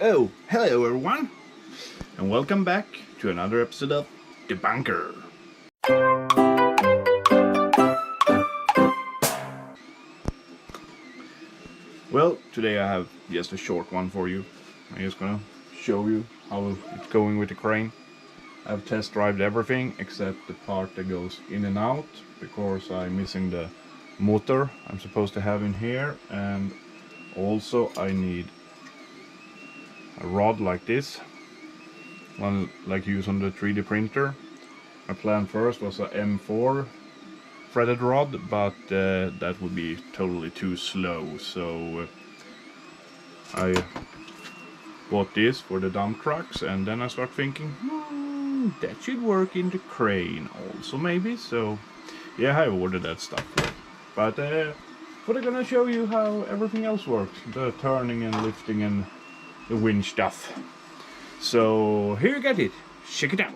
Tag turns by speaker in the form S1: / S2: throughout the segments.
S1: Oh, hello everyone, and welcome back to another episode of The Bunker. Well, today I have just a short one for you. I'm just gonna show you how it's going with the crane. I've test driven everything except the part that goes in and out because I'm missing the motor I'm supposed to have in here, and also I need a rod like this, one like you use on the 3D printer. My plan first was a M4 threaded rod, but that would be totally too slow, so I bought this for the dump trucks, and then I start thinking, that should work in the crane also maybe, so yeah, I ordered that stuff. But I'm gonna show you how everything else works, the turning and lifting and the winch stuff. So here you get it, check it out.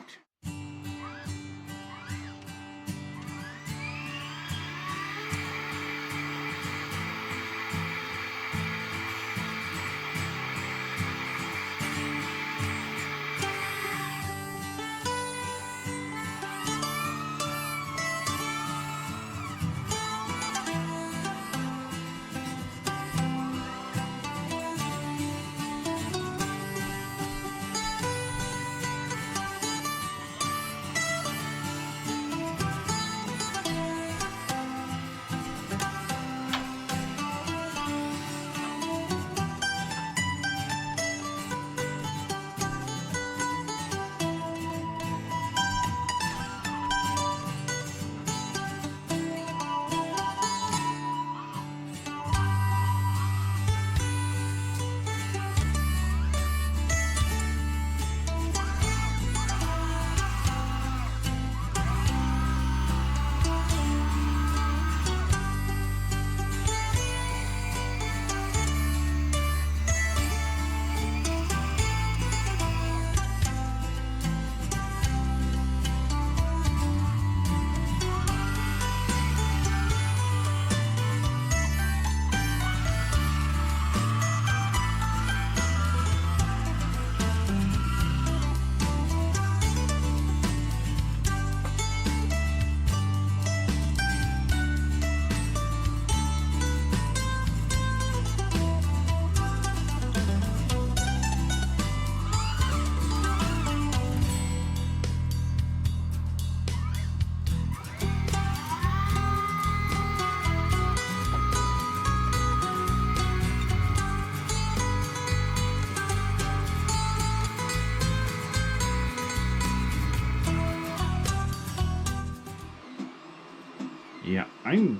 S1: Yeah, I'm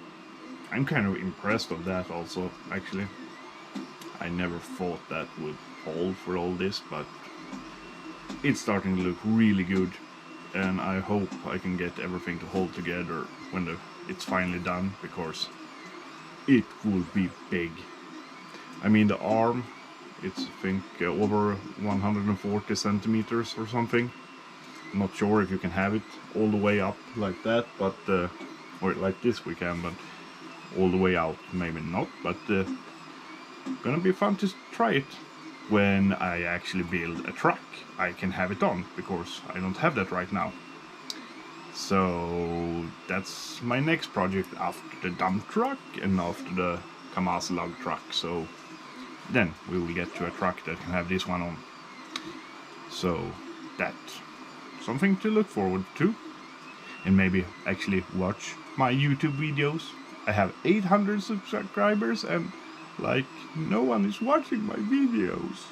S1: kind of impressed of that also, actually. I never thought that would hold for all this, but it's starting to look really good, and I hope I can get everything to hold together when it's finally done, because it will be big. I mean, the arm, it's I think over 140 centimeters or something. I'm not sure if you can have it all the way up like that, but or like this we can, but all the way out maybe not, but gonna be fun to try it. When I actually build a truck I can have it on, because I don't have that right now. So that's my next project after the dump truck and after the Kamaz log truck, so then we will get to a truck that can have this one on. So that's something to look forward to, and maybe actually watch my YouTube videos. I have 800 subscribers and like no one is watching my videos.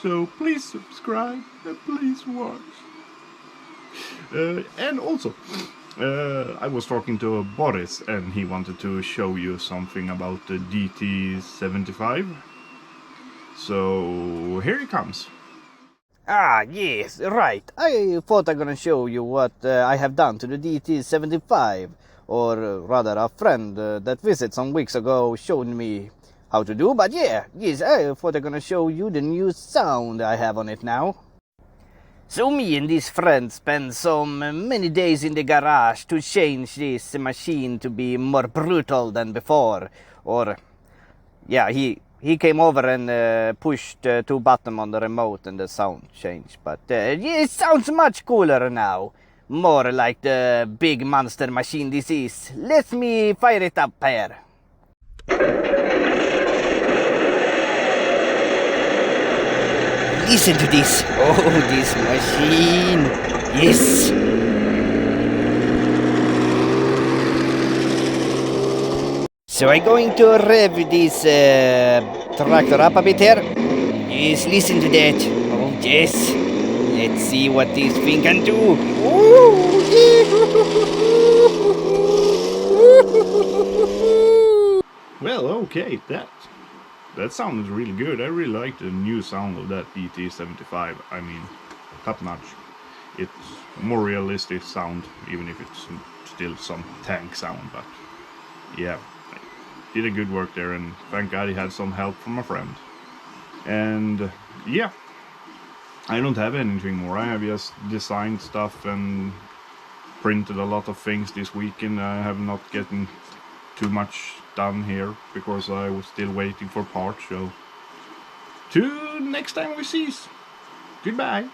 S1: So please subscribe and please watch. And also, I was talking to Boris, and he wanted to show you something about the dt75. So here he comes.
S2: Ah, yes, right. I thought I'm gonna show you what I have done to the dt75, or rather a friend that visited some weeks ago showed me how to do, but yes, I thought I'm gonna show you the new sound I have on it now. So me and this friend spent some many days in the garage to change this machine to be more brutal than before, or yeah, he he came over and pushed 2 buttons on the remote and the sound changed. But it sounds much cooler now. More like the big monster machine this is. Let me fire it up here. Listen to this. Oh, this machine. Yes. So I'm going to rev this tractor up a bit here. Yes, listen to that. Oh, yes. Let's see what this thing can do. Ooh,
S1: Well, okay, that sounded really good. I really like the new sound of that dt75. I mean, top notch. It's more realistic sound, even if it's still some tank sound. But yeah, I did a good work there, and thank God he had some help from a friend. And yeah, I don't have anything more. I have just designed stuff and printed a lot of things this weekend. I have not gotten too much done here because I was still waiting for parts. So till next time we see. Goodbye.